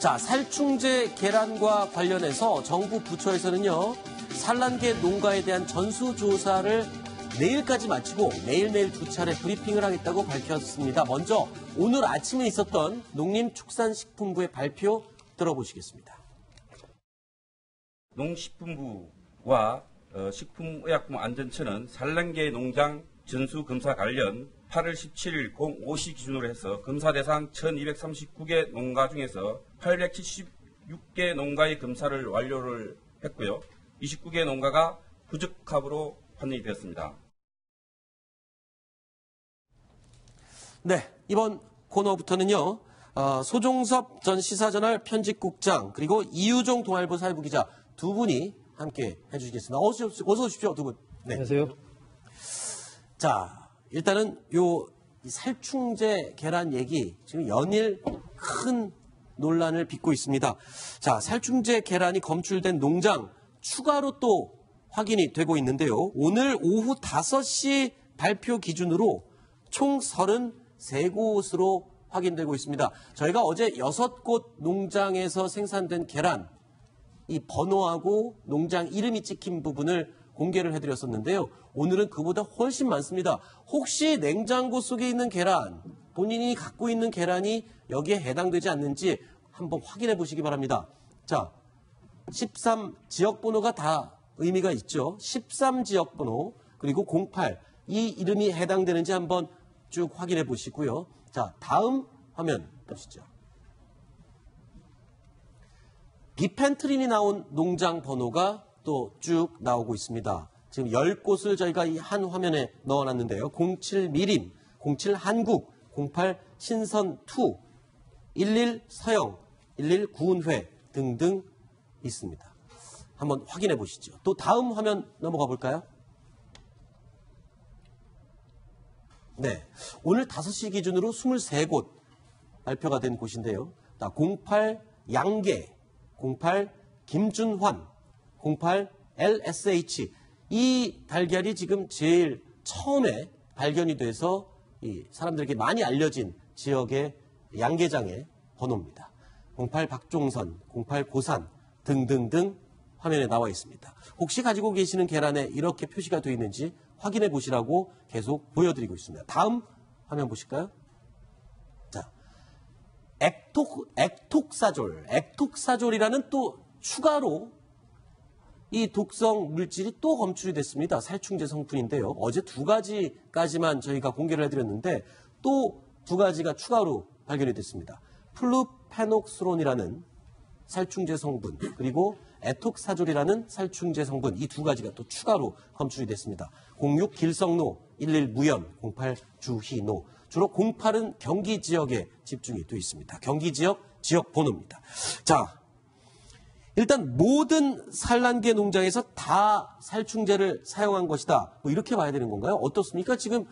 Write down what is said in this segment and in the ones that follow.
자, 살충제 계란과 관련해서 정부 부처에서는요, 산란계 농가에 대한 전수조사를 내일까지 마치고 매일매일 2차례 브리핑을 하겠다고 밝혔습니다. 먼저 오늘 아침에 있었던 농림축산식품부의 발표 들어보시겠습니다. 농식품부와 식품의약품안전처는 산란계 농장 전수검사 관련 8월 17일 05시 기준으로 해서 검사 대상 1239개 농가 중에서 876개 농가의 검사를 완료를 했고요. 29개 농가가 부적합으로 판정이 되었습니다. 네, 이번 코너부터는요. 소종섭 전 시사저널 편집국장 그리고 이유종 동아일보 사회부 기자 두 분이 함께 해주시겠습니다. 어서 오십시오, 두 분. 네. 안녕하세요. 자, 일단은 요 살충제 계란 얘기 지금 연일 큰 논란을 빚고 있습니다. 자, 살충제 계란이 검출된 농장 추가로 또 확인이 되고 있는데요. 오늘 오후 5시 발표 기준으로 총 33곳으로 확인되고 있습니다. 저희가 어제 6곳 농장에서 생산된 계란, 이 번호하고 농장 이름이 찍힌 부분을 공개를 해드렸었는데요. 오늘은 그보다 훨씬 많습니다. 혹시 냉장고 속에 있는 계란, 본인이 갖고 있는 계란이 여기에 해당되지 않는지 한번 확인해 보시기 바랍니다. 자, 13 지역번호가 다 의미가 있죠. 13 지역번호 그리고 08 이 이름이 해당되는지 한번 쭉 확인해 보시고요. 자, 다음 화면 보시죠. 비펜트린이 나온 농장 번호가 또 쭉 나오고 있습니다. 지금 10곳을 저희가 이 한 화면에 넣어놨는데요. 07 미림, 07 한국, 08 신선2, 11 서영, 11 구은회 등등 있습니다. 한번 확인해 보시죠. 또 다음 화면 넘어가 볼까요? 네, 오늘 5시 기준으로 23곳 발표가 된 곳인데요. 08 양계, 08 김준환, 08 LSH 이 달걀이 지금 제일 처음에 발견이 돼서 이 사람들에게 많이 알려진 지역의 양계장의 번호입니다. 08 박종선, 08 고산 등등등 화면에 나와 있습니다. 혹시 가지고 계시는 계란에 이렇게 표시가 되어 있는지 확인해 보시라고 계속 보여드리고 있습니다. 다음 화면 보실까요? 자, 액톡사졸이라는 또 추가로 이 독성 물질이 또 검출이 됐습니다. 살충제 성분인데요. 어제 2가지까지만 저희가 공개를 해드렸는데 또 2가지가 추가로 발견이 됐습니다. 플루페녹스론이라는 살충제 성분 그리고 에톡사졸이라는 살충제 성분 이 2가지가 또 추가로 검출이 됐습니다. 06 길성노, 11 무연, 08 주희노. 주로 08은 경기 지역에 집중이 되어 있습니다. 경기 지역 번호입니다. 자, 일단 모든 산란계 농장에서 다 살충제를 사용한 것이다. 뭐 이렇게 봐야 되는 건가요? 어떻습니까? 지금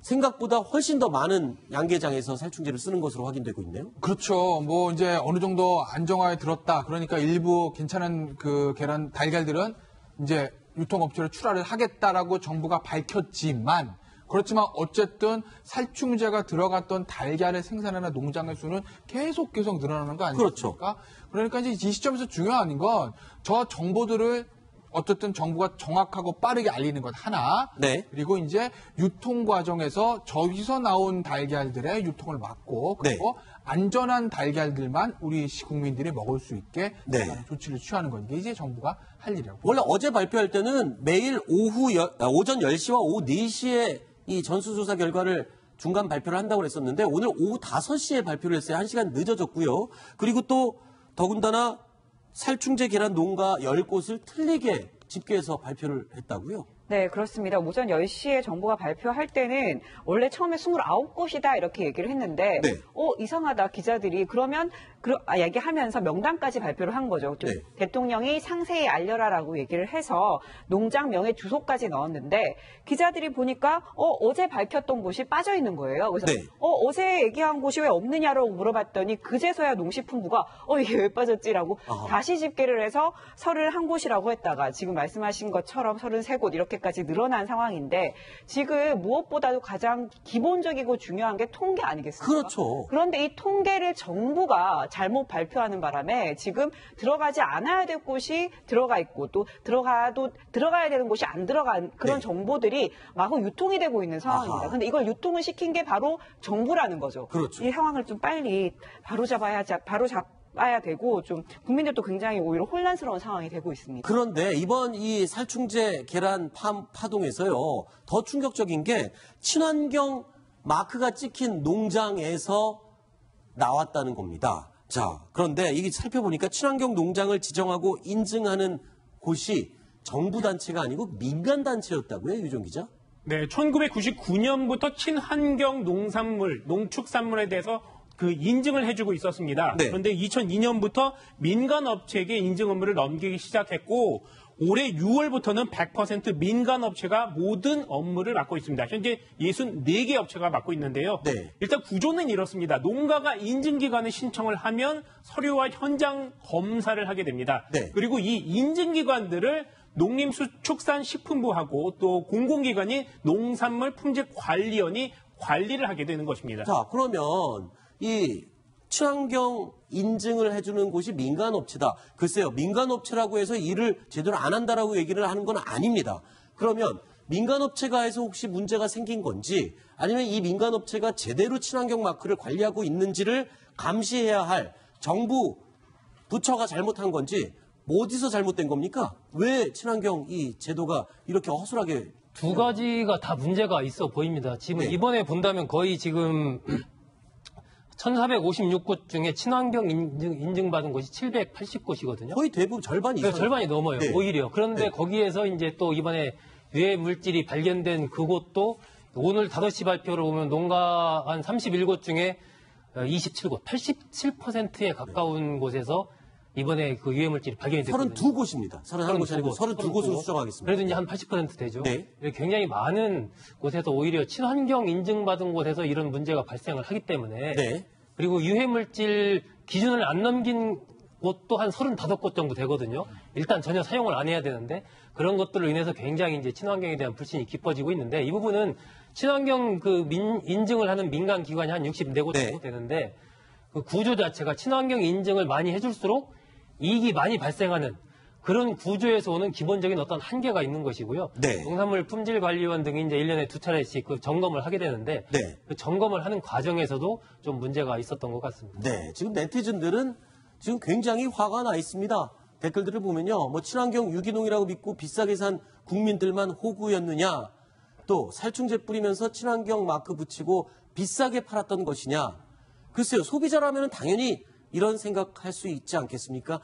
생각보다 훨씬 더 많은 양계장에서 살충제를 쓰는 것으로 확인되고 있네요. 그렇죠. 뭐 이제 어느 정도 안정화에 들었다. 그러니까 일부 괜찮은 그 계란 달걀들은 이제 유통업체로 출하를 하겠다라고 정부가 밝혔지만 그렇지만 어쨌든 살충제가 들어갔던 달걀을 생산하는 농장의 수는 계속 늘어나는 거 아니겠습니까? 그렇죠. 그러니까 이제 이 시점에서 중요한 건 저 정보들을 어쨌든 정부가 정확하고 빠르게 알리는 것 하나, 네. 그리고 이제 유통 과정에서 저기서 나온 달걀들의 유통을 막고 그리고 네. 안전한 달걀들만 우리 국민들이 먹을 수 있게 네. 조치를 취하는 건 이게 이제 정부가 할 일이라고. 원래 어제 발표할 때는 매일 오전 10시와 오후 4시에 이 전수조사 결과를 중간 발표를 한다고 그랬었는데 오늘 오후 5시에 발표를 했어요. 1시간 늦어졌고요. 그리고 또 더군다나 살충제 계란 농가 10곳을 틀리게 집계해서 발표를 했다고요? 네, 그렇습니다. 오전 10시에 정부가 발표할 때는 원래 처음에 29곳이다 이렇게 얘기를 했는데 네. 이상하다 기자들이 그러면 얘기하면서 명단까지 발표를 한 거죠. 네. 대통령이 상세히 알려라라고 얘기를 해서 농장 명의 주소까지 넣었는데 기자들이 보니까 어제 밝혔던 곳이 빠져 있는 거예요. 그래서 네. 어제 얘기한 곳이 왜 없느냐라고 물어봤더니 그제서야 농식품부가 이게 왜 빠졌지라고 다시 집계를 해서 31곳이라고 했다가 지금 말씀하신 것처럼 33곳 이렇게 이렇게까지 늘어난 상황인데 지금 무엇보다도 가장 기본적이고 중요한 게 통계 아니겠습니까? 그렇죠. 그런데 이 통계를 정부가 잘못 발표하는 바람에 지금 들어가지 않아야 될 곳이 들어가 있고 또 들어가야 되는 곳이 안 들어간 그런 네. 정보들이 마구 유통이 되고 있는 상황입니다. 아하. 근데 이걸 유통을 시킨 게 바로 정부라는 거죠. 그렇죠. 이 상황을 좀 빨리 바로잡아야 되고 좀 국민들도 굉장히 오히려 혼란스러운 상황이 되고 있습니다. 그런데 이번 이 살충제 계란 파동에서요, 더 충격적인 게 친환경 마크가 찍힌 농장에서 나왔다는 겁니다. 자, 그런데 이게 살펴보니까 친환경 농장을 지정하고 인증하는 곳이 정부 단체가 아니고 민간 단체였다고요, 유종 기자? 네, 1999년부터 친환경 농산물, 농축산물에 대해서 그 인증을 해주고 있었습니다. 네. 그런데 2002년부터 민간 업체에게 인증 업무를 넘기기 시작했고 올해 6월부터는 100% 민간 업체가 모든 업무를 맡고 있습니다. 현재 64개 업체가 맡고 있는데요. 네. 일단 구조는 이렇습니다. 농가가 인증기관에 신청을 하면 서류와 현장 검사를 하게 됩니다. 네. 그리고 이 인증기관들을 농림축산식품부하고 또 공공기관인 농산물품질관리원이 관리를 하게 되는 것입니다. 자, 그러면 이 친환경 인증을 해주는 곳이 민간업체다. 글쎄요, 민간업체라고 해서 일을 제대로 안 한다라고 얘기를 하는 건 아닙니다. 그러면 민간업체가 해서 혹시 문제가 생긴 건지 아니면 이 민간업체가 제대로 친환경 마크를 관리하고 있는지를 감시해야 할 정부 부처가 잘못한 건지 어디서 잘못된 겁니까? 왜 친환경 이 제도가 이렇게 허술하게 두 가지가 다 문제가 있어 보입니다. 지금 네. 이번에 본다면 거의 지금 1,456곳 중에 친환경 인증받은 곳이 780곳이거든요. 거의 대부분 절반 이상 절반이 넘어요. 네. 오히려. 그런데 네. 거기에서 이제 또 이번에 유해 물질이 발견된 그곳도 오늘 5시 발표를 보면 농가 한 31곳 중에 27곳, 87%에 가까운 곳에서 이번에 그 유해 물질이 발견이 됐거든요. 32곳입니다. 31곳이 아니고 32곳으로 수정하겠습니다. 그래도 이제 한 80% 되죠. 네. 굉장히 많은 곳에서 오히려 친환경 인증받은 곳에서 이런 문제가 발생을 하기 때문에 네. 그리고 유해물질 기준을 안 넘긴 곳도 한 35곳 정도 되거든요. 일단 전혀 사용을 안 해야 되는데 그런 것들로 인해서 굉장히 이제 친환경에 대한 불신이 깊어지고 있는데 이 부분은 친환경 인증을 하는 민간 기관이 한 64곳 네. 정도 되는데 그 구조 자체가 친환경 인증을 많이 해줄수록 이익이 많이 발생하는 그런 구조에서 오는 기본적인 어떤 한계가 있는 것이고요. 네. 농산물 품질관리원 등이 이제 1년에 2차례씩 그 점검을 하게 되는데 네. 그 점검을 하는 과정에서도 좀 문제가 있었던 것 같습니다. 네, 지금 네티즌들은 지금 굉장히 화가 나 있습니다. 댓글들을 보면요, 뭐 친환경 유기농이라고 믿고 비싸게 산 국민들만 호구였느냐, 또 살충제 뿌리면서 친환경 마크 붙이고 비싸게 팔았던 것이냐. 글쎄요, 소비자라면 당연히 이런 생각할 수 있지 않겠습니까?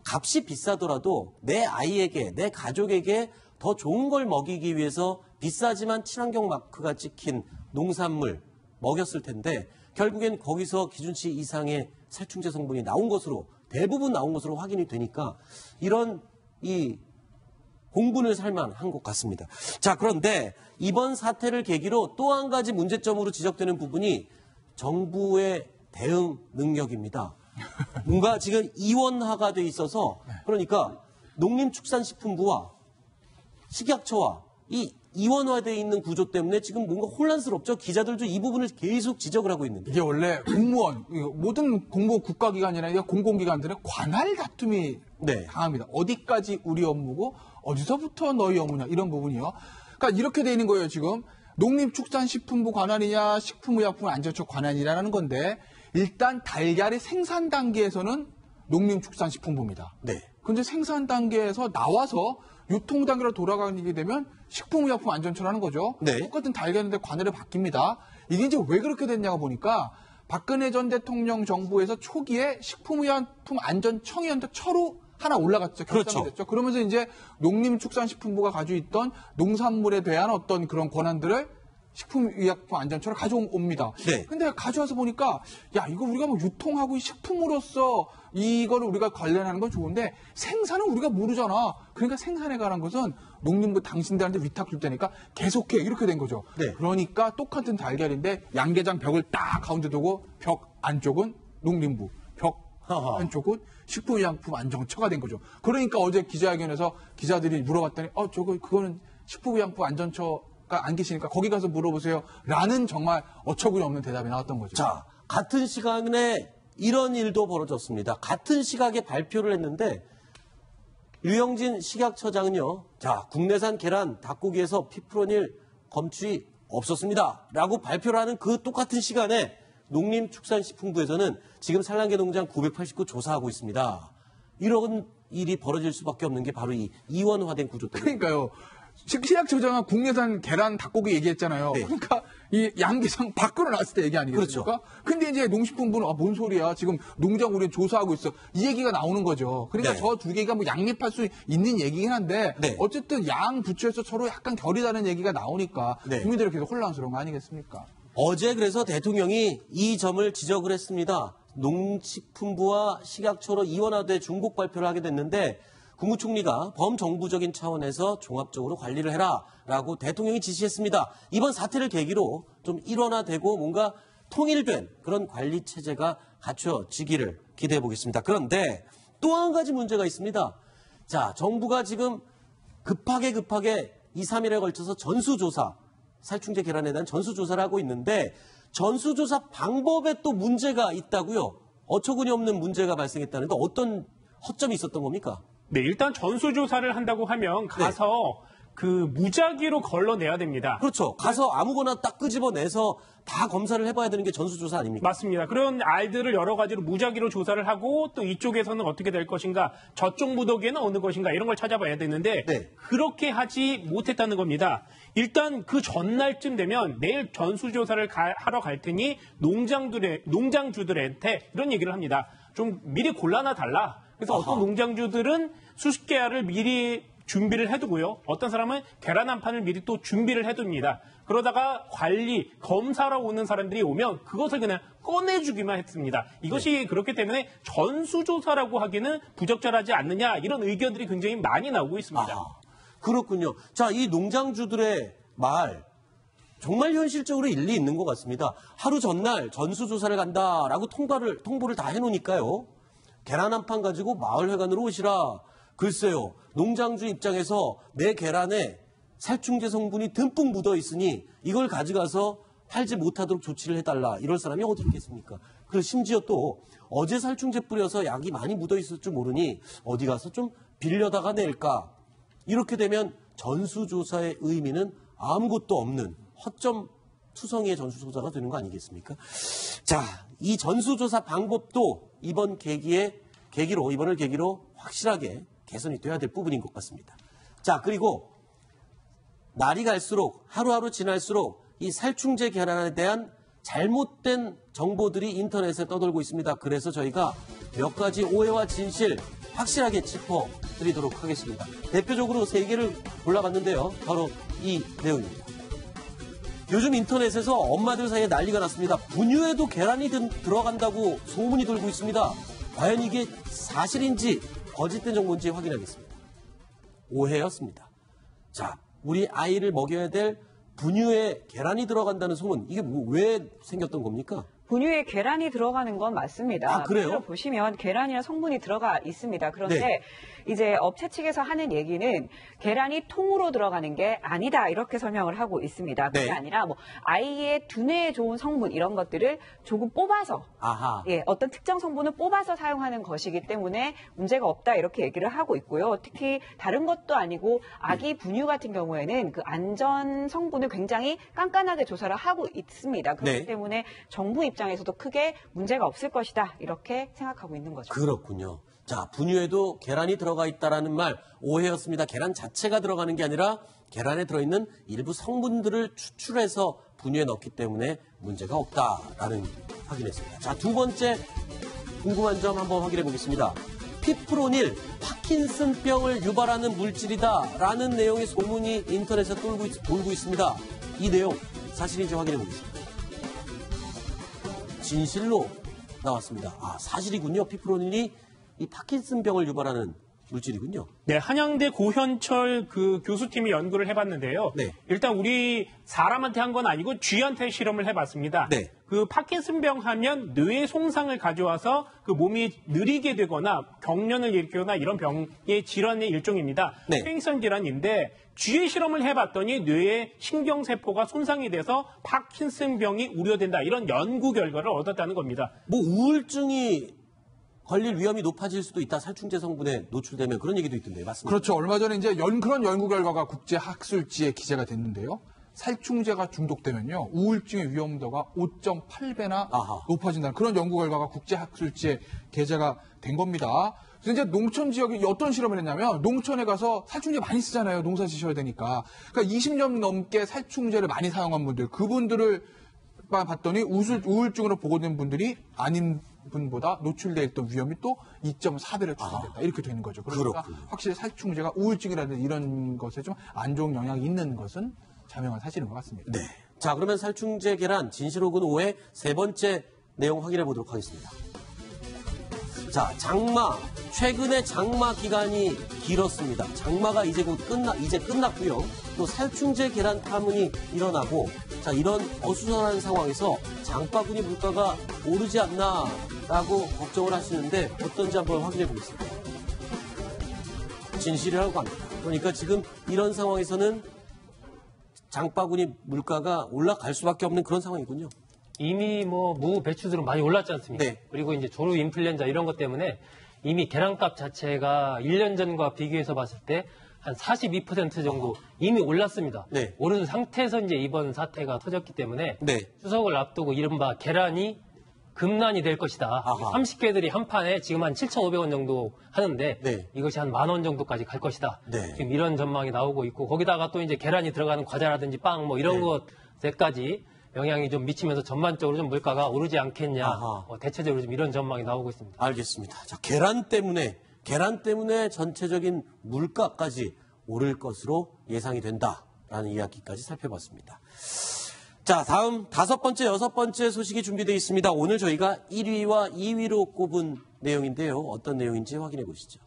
값이 비싸더라도 내 아이에게, 내 가족에게 더 좋은 걸 먹이기 위해서 비싸지만 친환경 마크가 찍힌 농산물 먹였을 텐데 결국엔 거기서 기준치 이상의 살충제 성분이 나온 것으로 대부분 나온 것으로 확인이 되니까 이런 이 공분을 살만한 것 같습니다. 자, 그런데 이번 사태를 계기로 또 한 가지 문제점으로 지적되는 부분이 정부의 대응 능력입니다. 뭔가 지금 이원화가 돼 있어서 그러니까 농림축산식품부와 식약처와 이 이원화되어 있는 구조 때문에 지금 뭔가 혼란스럽죠. 기자들도 이 부분을 계속 지적을 하고 있는데. 이게 원래 공무원, 모든 공무 국가기관이나 공공기관들은 관할 다툼이 네. 강합니다. 어디까지 우리 업무고 어디서부터 너희 업무냐 이런 부분이요. 그러니까 이렇게 돼 있는 거예요. 지금 농림축산식품부 관할이냐 식품의약품안전처 관할이라는 건데 일단 달걀의 생산 단계에서는 농림축산식품부입니다. 네. 근데 생산 단계에서 나와서 유통 단계로 돌아가게 되면 식품의약품안전처라는 거죠. 네. 똑같은 달걀인데 관할이 바뀝니다. 이게 이제 왜 그렇게 됐냐고 보니까 박근혜 전 대통령 정부에서 초기에 식품의약품안전청이었는데 처로 하나 올라갔죠. 결정이 그렇죠. 됐죠. 그러면서 이제 농림축산식품부가 가지고 있던 농산물에 대한 어떤 그런 권한들을 식품의약품안전처를 가져옵니다. 네. 근데 가져와서 보니까 야 이거 우리가 뭐 유통하고 식품으로서 이거를 우리가 관련하는 건 좋은데 생산은 우리가 모르잖아. 그러니까 생산에 관한 것은 농림부 당신들한테 위탁 줄 테니까 계속해 이렇게 된 거죠. 네. 그러니까 똑같은 달걀인데 양계장 벽을 딱 가운데 두고 벽 안쪽은 농림부, 벽 하하. 한쪽은 식품의약품안전처가 된 거죠. 그러니까 어제 기자회견에서 기자들이 물어봤더니 그거는 식품의약품 안전처가 안 계시니까 거기 가서 물어보세요. 라는 정말 어처구니 없는 대답이 나왔던 거죠. 자, 같은 시간에 이런 일도 벌어졌습니다. 같은 시각에 발표를 했는데 류영진 식약처장은요. 자, 국내산 계란, 닭고기에서 피프로닐 검출이 없었습니다. 라고 발표를 하는 그 똑같은 시간에 농림축산식품부에서는 지금 산란계 농장 989 조사하고 있습니다. 이런 일이 벌어질 수밖에 없는 게 바로 이 이원화된 구조 때문에. 그러니까요. 식약처장은 국내산 계란, 닭고기 얘기했잖아요. 네. 그러니까 이 양계상 밖으로 나왔을 때 얘기 아니겠습니까? 그렇죠. 근데 이제 농식품부는 뭔 소리야? 지금 농장 우리 조사하고 있어. 이 얘기가 나오는 거죠. 그러니까 네. 저 두 개가 뭐 양립할 수 있는 얘기긴 한데 네. 어쨌든 양 부처에서 서로 약간 결이 다른 얘기가 나오니까 네. 국민들이 계속 혼란스러운 거 아니겠습니까? 어제 그래서 대통령이 이 점을 지적을 했습니다. 농식품부와 식약처로 이원화돼 중복 발표를 하게 됐는데 국무총리가 범정부적인 차원에서 종합적으로 관리를 해라라고 대통령이 지시했습니다. 이번 사태를 계기로 좀 일원화되고 뭔가 통일된 그런 관리 체제가 갖춰지기를 기대해 보겠습니다. 그런데 또 한 가지 문제가 있습니다. 자, 정부가 지금 급하게 2, 3일에 걸쳐서 전수조사, 살충제 계란에 대한 전수조사를 하고 있는데 전수조사 방법에 또 문제가 있다고요. 어처구니 없는 문제가 발생했다는데 어떤 허점이 있었던 겁니까? 네, 일단 전수조사를 한다고 하면 가서 그 무작위로 걸러내야 됩니다. 그렇죠. 가서 아무거나 딱 끄집어내서 다 검사를 해봐야 되는 게 전수조사 아닙니까? 맞습니다. 그런 알들을 여러 가지로 무작위로 조사를 하고 또 이쪽에서는 어떻게 될 것인가, 저쪽 무더기에는 어느 것인가 이런 걸 찾아봐야 되는데 네. 그렇게 하지 못했다는 겁니다. 일단 그 전날쯤 되면 내일 전수조사를 하러 갈 테니 농장주들한테 이런 얘기를 합니다. 좀 미리 골라놔 달라. 그래서 아하. 어떤 농장주들은 수십 개알을 미리 준비를 해두고요. 어떤 사람은 계란 한 판을 미리 또 준비를 해둡니다. 그러다가 검사하러 오는 사람들이 오면 그것을 그냥 꺼내주기만 했습니다. 이것이 그렇기 때문에 전수조사라고 하기는 부적절하지 않느냐 이런 의견들이 굉장히 많이 나오고 있습니다. 아, 그렇군요. 자, 이 농장주들의 말 정말 현실적으로 일리 있는 것 같습니다. 하루 전날 전수조사를 간다라고 통보를 다 해놓으니까요. 계란 한 판 가지고 마을회관으로 오시라. 글쎄요. 농장주 입장에서 내 계란에 살충제 성분이 듬뿍 묻어 있으니 이걸 가져가서 팔지 못하도록 조치를 해달라. 이럴 사람이 어디 있겠습니까? 그리고 심지어 또 어제 살충제 뿌려서 약이 많이 묻어 있을 줄 모르니 어디 가서 좀 빌려다가 낼까. 이렇게 되면 전수조사의 의미는 아무것도 없는 허점 투성이의 전수조사가 되는 거 아니겠습니까? 자, 이 전수조사 방법도 이번을 계기로 확실하게 개선이 돼야 될 부분인 것 같습니다. 자, 그리고 날이 갈수록 하루하루 지날수록 이 살충제 계란에 대한 잘못된 정보들이 인터넷에 떠돌고 있습니다. 그래서 저희가 몇 가지 오해와 진실 확실하게 짚어드리도록 하겠습니다. 대표적으로 3개를 골라봤는데요. 바로 이 내용입니다. 요즘 인터넷에서 엄마들 사이에 난리가 났습니다. 분유에도 계란이 들어간다고 소문이 돌고 있습니다. 과연 이게 사실인지 거짓된 정보인지 확인하겠습니다. 오해였습니다. 자, 우리 아이를 먹여야 될 분유에 계란이 들어간다는 소문, 이게 왜 생겼던 겁니까? 분유에 계란이 들어가는 건 맞습니다. 아, 그래요? 분유를 보시면 계란이라는 성분이 들어가 있습니다. 그런데 네. 이제 업체 측에서 하는 얘기는 계란이 통으로 들어가는 게 아니다 이렇게 설명을 하고 있습니다. 그게 네. 아니라 뭐 아이의 두뇌에 좋은 성분 이런 것들을 조금 뽑아서 아하. 어떤 특정 성분을 뽑아서 사용하는 것이기 때문에 문제가 없다 이렇게 얘기를 하고 있고요. 특히 다른 것도 아니고 아기 분유 같은 경우에는 그 안전 성분을 굉장히 깐깐하게 조사를 하고 있습니다. 그렇기 네. 때문에 정부 입장에서도 크게 문제가 없을 것이다 이렇게 생각하고 있는 거죠. 그렇군요. 자, 분유에도 계란이 들어가 있다라는 말 오해였습니다. 계란 자체가 들어가는 게 아니라 계란에 들어있는 일부 성분들을 추출해서 분유에 넣기 때문에 문제가 없다라는 확인했습니다. 자, 두 번째 궁금한 점 한번 확인해 보겠습니다. 피프로닐, 파킨슨병을 유발하는 물질이다라는 내용의 소문이 인터넷에 돌고 있습니다. 이 내용 사실인지 확인해 보겠습니다. 진실로 나왔습니다. 아, 사실이군요. 피프로닐이 이 파킨슨병을 유발하는 물질이군요. 네, 한양대 고현철 그 교수팀이 연구를 해봤는데요. 네. 일단 우리 사람한테 한 건 아니고 쥐한테 실험을 해봤습니다. 네. 그 파킨슨병 하면 뇌의 손상을 가져와서 그 몸이 느리게 되거나 경련을 일으키거나 이런 병의 질환의 일종입니다. 네. 퇴행성 질환인데 쥐의 실험을 해봤더니 뇌의 신경세포가 손상이 돼서 파킨슨병이 우려된다. 이런 연구 결과를 얻었다는 겁니다. 뭐 우울증이 걸릴 위험이 높아질 수도 있다. 살충제 성분에 노출되면 그런 얘기도 있던데 맞습니까? 그렇죠. 얼마 전에 이제 그런 연구 결과가 국제학술지에 기재가 됐는데요. 살충제가 중독되면요. 우울증의 위험도가 5.8배나 아하. 높아진다는 그런 연구 결과가 국제학술지에 게재가 된 겁니다. 그래서 이제 농촌 지역에 어떤 실험을 했냐면 농촌에 가서 살충제 많이 쓰잖아요. 농사 지셔야 되니까. 그러니까 20년 넘게 살충제를 많이 사용한 분들, 그분들을 봤더니 우울증으로 보고된 분들이 아닌 분보다 노출되어 있던 위험이 또 2.4배를 추가됐다. 이렇게 되는 거죠. 그러니까 그렇군요. 확실히 살충제가 우울증이라든지 이런 것에 좀 안 좋은 영향이 있는 것은 자명한 사실인 것 같습니다. 네. 자, 그러면 살충제 계란 진실 혹은 오해 세 번째 내용 확인해 보도록 하겠습니다. 자, 장마. 최근에 장마 기간이 길었습니다. 장마가 이제 끝났고요. 또 살충제 계란 파문이 일어나고, 자, 이런 어수선한 상황에서 장바구니 물가가 오르지 않나라고 걱정을 하시는데 어떤지 한번 확인해 보겠습니다. 진실이라고 합니다. 그러니까 지금 이런 상황에서는 장바구니 물가가 올라갈 수밖에 없는 그런 상황이군요. 이미 뭐 무, 배추들은 많이 올랐지 않습니까? 네. 그리고 이제 조류 인플루엔자 이런 것 때문에 이미 계란값 자체가 1년 전과 비교해서 봤을 때 한 42% 정도 이미 올랐습니다. 네. 오른 상태에서 이제 이번 사태가 터졌기 때문에 네. 추석을 앞두고 이른바 계란이 급난이 될 것이다. 아하. 30개들이 한 판에 지금 한 7,500원 정도 하는데 네. 이것이 한 10,000원 정도까지 갈 것이다. 네. 지금 이런 전망이 나오고 있고 거기다가 또 이제 계란이 들어가는 과자라든지 빵 뭐 이런 네. 것에까지 영향이 좀 미치면서 전반적으로 좀 물가가 오르지 않겠냐. 아하. 대체적으로 좀 이런 전망이 나오고 있습니다. 알겠습니다. 자, 계란 때문에 전체적인 물가까지 오를 것으로 예상이 된다라는 이야기까지 살펴봤습니다. 자, 다음 5번째, 6번째 소식이 준비되어 있습니다. 오늘 저희가 1위와 2위로 꼽은 내용인데요. 어떤 내용인지 확인해 보시죠.